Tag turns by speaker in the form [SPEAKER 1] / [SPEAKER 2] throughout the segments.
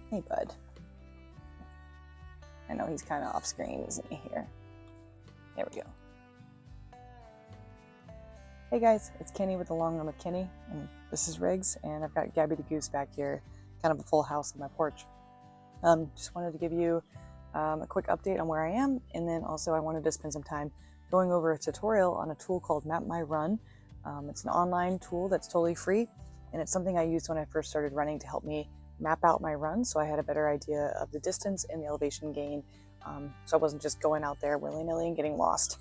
[SPEAKER 1] Hey, bud. I know he's kind of off screen, isn't he, here? There we go. Hey guys, it's Kenny with the Long Run with Kenny, and this is Riggs, and I've got Gabby the Goose back here, kind of a full house on my porch. Just wanted to give you a quick update on where I am, and then also I wanted to spend some time going over a tutorial on a tool called MapMyRun. It's an online tool that's totally free, and it's something I used when I first started running to help me map out my run so I had a better idea of the distance and the elevation gain, so I wasn't just going out there willy-nilly and getting lost.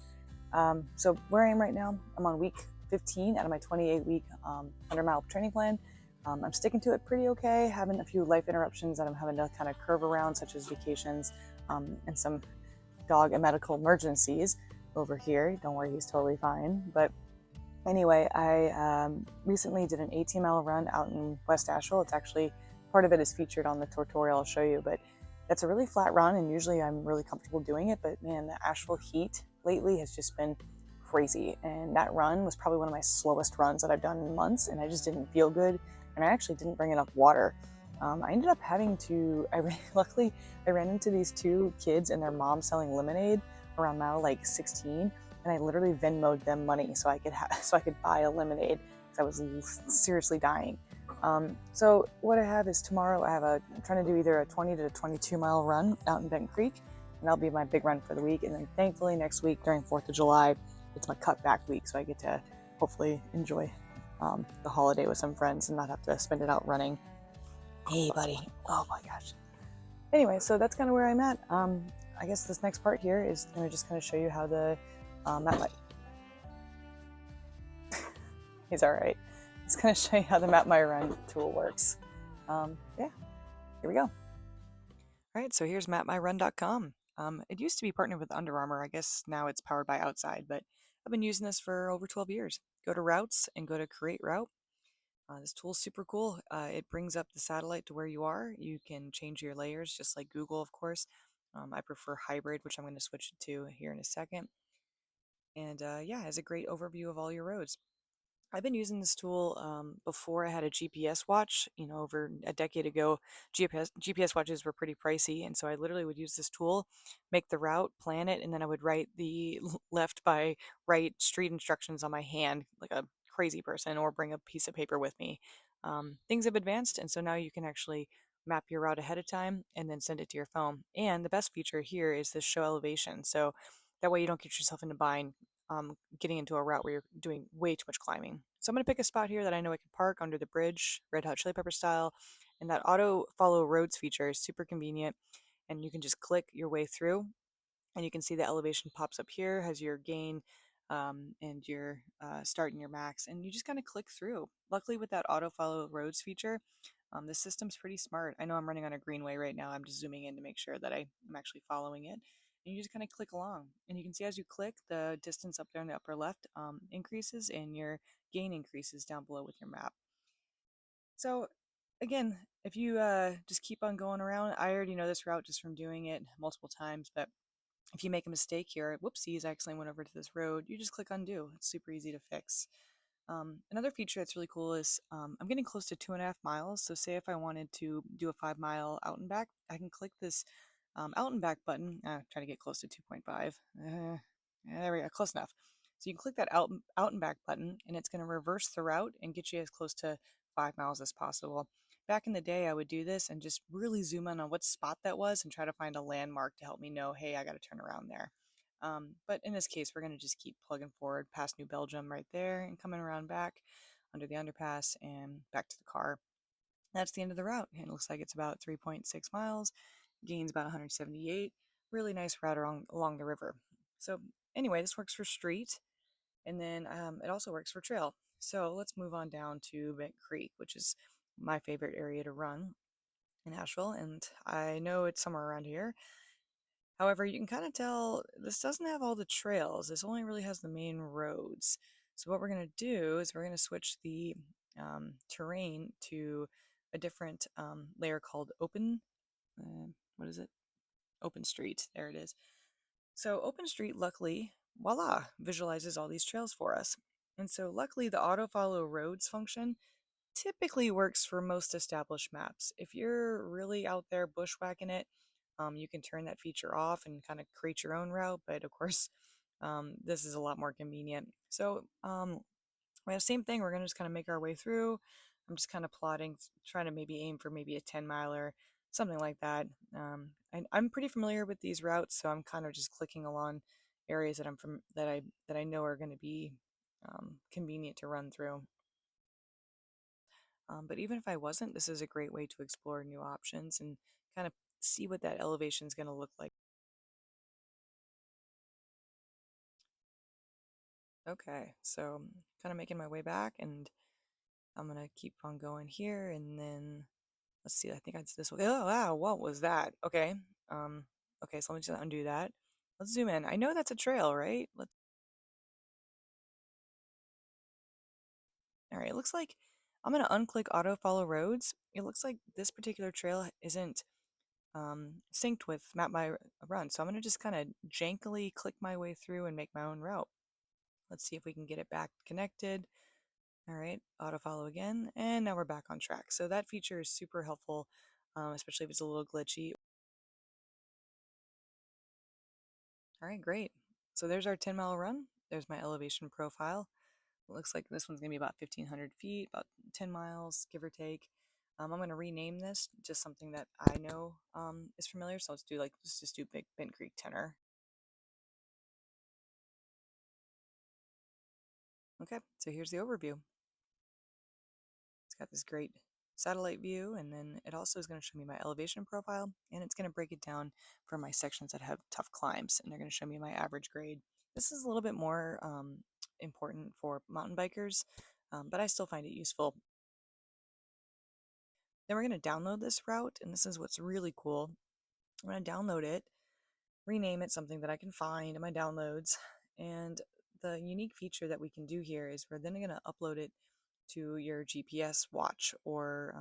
[SPEAKER 1] So where I am right now, I'm on week 15 out of my 28-week 100-mile training plan. I'm sticking to it pretty okay, having a few life interruptions that I'm having to kind of curve around, such as vacations and some dog and medical emergencies over here. Don't worry, he's totally fine. But anyway, I recently did an 18-mile run out in West Asheville. It's actually, part of it is featured on the tutorial I'll show you, but that's a really flat run, and usually I'm really comfortable doing it, but man, the Asheville heat lately has just been crazy, and that run was probably one of my slowest runs that I've done in months, and I just didn't feel good, and I actually didn't bring enough water. I ended up having to, luckily, I ran into these two kids and their mom selling lemonade around mile like 16, and I literally Venmo'd them money so I could buy a lemonade because I was seriously dying. So what I have is tomorrow I'm trying to do either a 20 to 22 mile run out in Benton Creek, and that'll be my big run for the week. And then thankfully next week during 4th of July, it's my cut back week, so I get to hopefully enjoy the holiday with some friends and not have to spend it out running. Hey, buddy. Oh my gosh. Anyway, so that's kind of where I'm at. I guess this next part here is going to just kind of show you how the he's all right. It's going to show you how the MapMyRun tool works. Yeah, here we go. All right, so here's MapMyRun.com. It used to be partnered with Under Armour. I guess now it's powered by Outside, but I've been using this for over 12 years. Go to Routes and go to Create Route. This tool is super cool. It brings up the satellite to where you are. You can change your layers just like Google, of course. I prefer hybrid, which I'm going to switch it to here in a second. And yeah, it has a great overview of all your roads. I've been using this tool before I had a GPS watch. You know, over a decade ago, GPS watches were pretty pricey, and so I literally would use this tool, make the route, plan it, and then I would write the left by right street instructions on my hand like a crazy person, or bring a piece of paper with me. Things have advanced, and so now you can actually map your route ahead of time and then send it to your phone. And the best feature here is the show elevation, so that way you don't get yourself into bind getting into a route where you're doing way too much climbing. So I'm going to pick a spot here that I know I can park under the bridge, Red Hot Chili Pepper style. And that auto follow roads feature is super convenient. And you can just click your way through, and you can see the elevation pops up here, has your gain and your start and your max. And you just kind of click through. Luckily, with that auto follow roads feature, the system's pretty smart. I know I'm running on a greenway right now. I'm just zooming in to make sure that I'm actually following it. And you just kind of click along. And you can see as you click, the distance up there in the upper left increases, and your gain increases down below with your map. So again, if you just keep on going around, I already know this route just from doing it multiple times, but if you make a mistake here, whoopsies, I accidentally went over to this road, you just click undo. It's super easy to fix. Another feature that's really cool is I'm getting close to 2.5 miles. So say if I wanted to do a 5-mile out and back, I can click this out and back button. Try to get close to 2.5. There we go, close enough. So you can click that out and back button, and it's going to reverse the route and get you as close to 5 miles as possible. Back in the day, I would do this and just really zoom in on what spot that was and try to find a landmark to help me know, hey, I got to turn around there. But in this case, we're going to just keep plugging forward past New Belgium right there and coming around back under the underpass and back to the car. That's the end of the route. And it looks like it's about 3.6 miles, gains about 178. Really nice route along the river. So anyway, this works for street, and then it also works for trail. So let's move on down to Bent Creek, which is my favorite area to run in Asheville, and I know it's somewhere around here. However, you can kind of tell this doesn't have all the trails. This only really has the main roads. So what we're going to do is we're going to switch the terrain to a different layer called open. What is it? Open Street. There it is. So Open Street, luckily, voila, visualizes all these trails for us. And so luckily the auto follow roads function typically works for most established maps. If you're really out there bushwhacking it, you can turn that feature off and kind of create your own route. But of course, this is a lot more convenient. So, same thing. We're gonna just kind of make our way through. I'm just kind of plotting, trying to maybe aim for maybe a 10 miler, something like that. I'm pretty familiar with these routes, so I'm kind of just clicking along areas that I'm from that I know are going to be convenient to run through. But even if I wasn't, this is a great way to explore new options and kind of see what that elevation is going to look like. Okay, so kind of making my way back, and I'm gonna keep on going here, and then let's see. I think it's this way. Oh wow, what was that? Okay, um, okay, so let me just undo that. Let's zoom in. I know that's a trail, right? All right, it looks like I'm gonna unclick auto follow roads. It looks like this particular trail isn't synced with Map My Run, so I'm gonna just kind of jankily click my way through and make my own route. Let's see if we can get it back connected. All right, auto follow again, and now we're back on track. So that feature is super helpful, especially if it's a little glitchy. All right, great. So there's our 10-mile run. There's my elevation profile. It looks like this one's gonna be about 1,500 feet, about 10 miles, give or take. I'm gonna rename this just something that I know is familiar. So let's just do Big Bent Creek Tenor. Okay, so here's the overview. It's got this great satellite view, and then it also is going to show me my elevation profile, and it's going to break it down for my sections that have tough climbs, and they're going to show me my average grade. This is a little bit more important for mountain bikers, but I still find it useful. Then we're going to download this route, and this is what's really cool. I'm going to download it, rename it something that I can find in my downloads, and the unique feature that we can do here is we're then going to upload it to your GPS watch or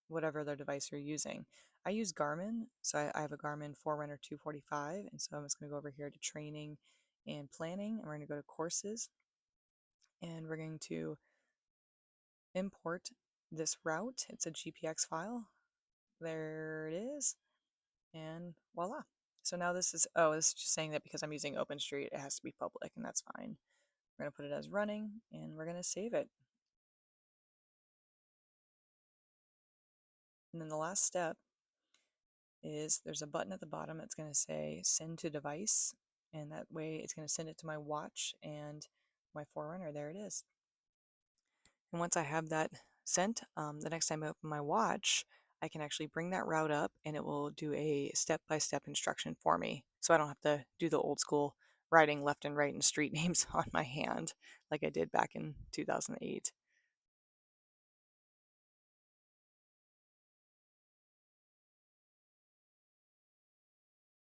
[SPEAKER 1] whatever other device you're using. I use Garmin, so I have a Garmin Forerunner 245, and so I'm just going to go over here to training and planning, and we're going to go to courses, and we're going to import this route. It's a GPX file. There it is, and voila. So now this is just saying that because I'm using OpenStreet, it has to be public, and that's fine. We're going to put it as running, and we're going to save it. And then the last step is there's a button at the bottom that's going to say send to device, and that way it's going to send it to my watch and my Forerunner. There it is. And once I have that sent, the next time I open my watch, I can actually bring that route up and it will do a step-by-step instruction for me, so I don't have to do the old school writing left and right and street names on my hand like I did back in 2008.